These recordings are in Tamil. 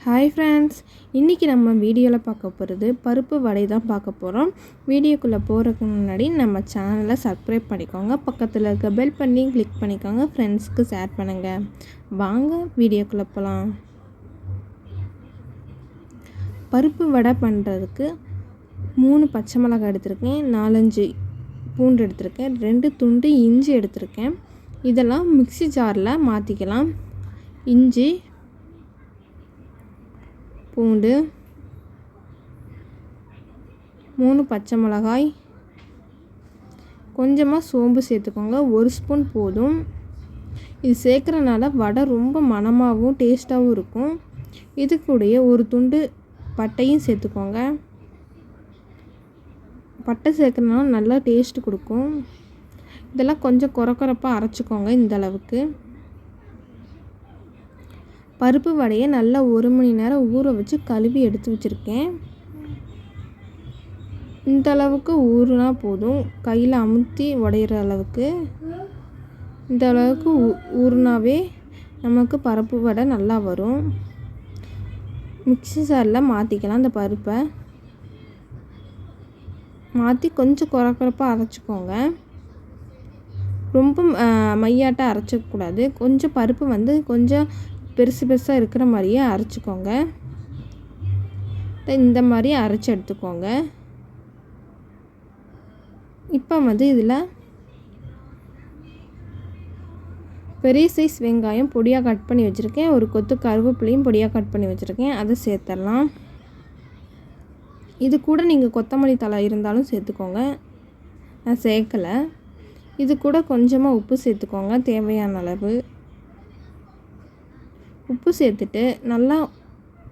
ஹாய் ஃப்ரெண்ட்ஸ், இன்றைக்கி நம்ம வீடியோவில் பார்க்க போகிறது பருப்பு வடை தான் பார்க்க போகிறோம். வீடியோக்குள்ளே போகிறதுக்கு முன்னாடி நம்ம சேனலை சப்ஸ்கிரைப் பண்ணிக்கோங்க, பக்கத்தில் இருக்க பெல் பண்ணி கிளிக் பண்ணிக்கோங்க, ஃப்ரெண்ட்ஸ்க்கு ஷேர் பண்ணுங்கள். வாங்க வீடியோக்குள்ளே போகலாம். பருப்பு வடை பண்ணுறதுக்கு 3 பச்சை மிளகாய் எடுத்திருக்கேன், 4-5 பூண்டு எடுத்திருக்கேன், 2 துண்டு இஞ்சி எடுத்திருக்கேன். இதெல்லாம் மிக்ஸி ஜாரில் மாற்றிக்கலாம். இஞ்சி, பூண்டு, 3 பச்சை மிளகாய், கொஞ்சமாக சோம்பு சேர்த்துக்கோங்க, 1 ஸ்பூன் போதும். இது சேர்க்குறனால வடை ரொம்ப மணமாகவும் டேஸ்ட்டாகவும் இருக்கும். இது கூடயே 1 துண்டு பட்டையும் சேர்த்துக்கோங்க. பட்டை சேர்க்குறனால நல்லா டேஸ்ட்டு கொடுக்கும். இதெல்லாம் கொஞ்சம் கொரப்பாக அரைச்சிக்கோங்க. இந்த அளவுக்கு பருப்பு வடையை நல்லா 1 மணி நேரம் ஊற வச்சு கழுவி எடுத்து வச்சுருக்கேன். இந்த அளவுக்கு ஊறுனா போதும், கையில் அமுத்தி உடையிற அளவுக்கு. இந்த அளவுக்கு ஊறுனாவே நமக்கு பருப்பு வடை நல்லா வரும். மிக்ஸி ஜாரில் மாற்றிக்கலாம். இந்த பருப்பை மாற்றி கொஞ்சம் கொரப்பாக அரைச்சிக்கோங்க. ரொம்ப மையாட்டாக அரைச்சிக்கூடாது. கொஞ்சம் பருப்பு கொஞ்சம் பெருசாக இருக்கிற மாதிரியே அரைச்சிக்கோங்க. இந்த மாதிரி அரைச்சி எடுத்துக்கோங்க. இப்போ இதில் பெரிய சைஸ் வெங்காயம் பொடியாக கட் பண்ணி வச்சுருக்கேன், 1 கொத்து கருவேப்பிலையும் பொடியாக கட் பண்ணி வச்சுருக்கேன், அதை சேர்த்துடலாம். இது கூட நீங்கள் கொத்தமல்லி தழை இருந்தாலும் சேர்த்துக்கோங்க, நான் சேர்க்கலை. இது கூட கொஞ்சமாக உப்பு சேர்த்துக்கோங்க, தேவையான அளவு உப்பு சேர்த்துட்டு நல்லா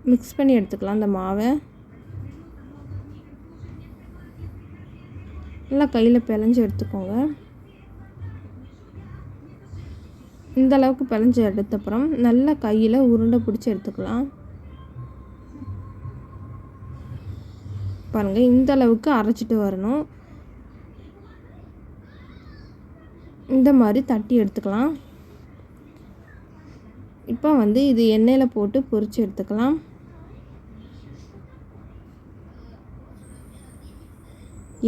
மிக்ஸ் பண்ணி எடுத்துக்கலாம். இந்த மாவை நல்லா கையில் பிழைஞ்சி எடுத்துக்கோங்க. இந்த அளவுக்கு பிழைஞ்சி எடுத்தப்புறம் நல்லா கையில் உருண்டை பிடிச்சி எடுத்துக்கலாம். பாருங்கள், இந்த அளவுக்கு அரைச்சிட்டு வரணும். இந்த மாதிரி தட்டி எடுத்துக்கலாம். இப்போ இது எண்ணெயில் போட்டு பொரித்து எடுத்துக்கலாம்.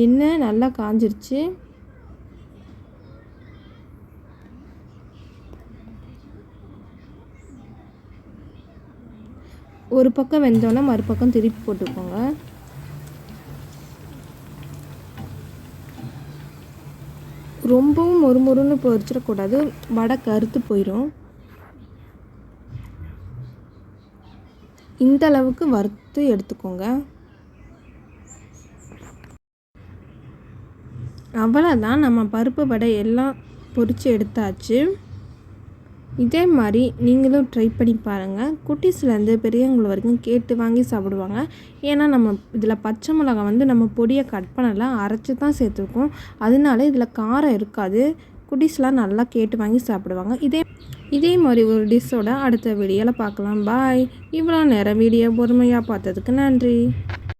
எண்ணெய் நல்லா காஞ்சிருச்சு. ஒரு பக்கம் வெந்தோன்னா மறுபக்கம் திருப்பி போட்டுக்கோங்க. ரொம்பவும் மொறுமொறுன்னு பொரிச்சிடக்கூடாது, வடை கருத்து போயிடும். இந்த அளவுக்கு வறுத்து எடுத்துக்கோங்க. அவ்வளோதான், நம்ம பருப்பு வடை எல்லாம் பொரித்து எடுத்தாச்சு. இதே மாதிரி நீங்களும் ட்ரை பண்ணி பாருங்கள். குட்டீஸ்லேருந்து பெரியவங்க வரைக்கும் கேட்டு வாங்கி சாப்பிடுவாங்க. ஏன்னா நம்ம இதில் பச்சை மிளகாய் நம்ம பொடியை கட் பண்ணலாம், அரைச்சி தான் சேர்த்துருக்கோம். அதனால இதில் காரம் இருக்காது. குட்டீஸ்லாம் நல்லா கேட்டு வாங்கி சாப்பிடுவாங்க. இதே மாதிரி ஒரு டிஷ்ஷோட அடுத்த வீடியோவில் பார்க்கலாம். பாய். இவ்வளோ நேரம் வீடியோ பொறுமையாக பார்த்ததுக்கு நன்றி.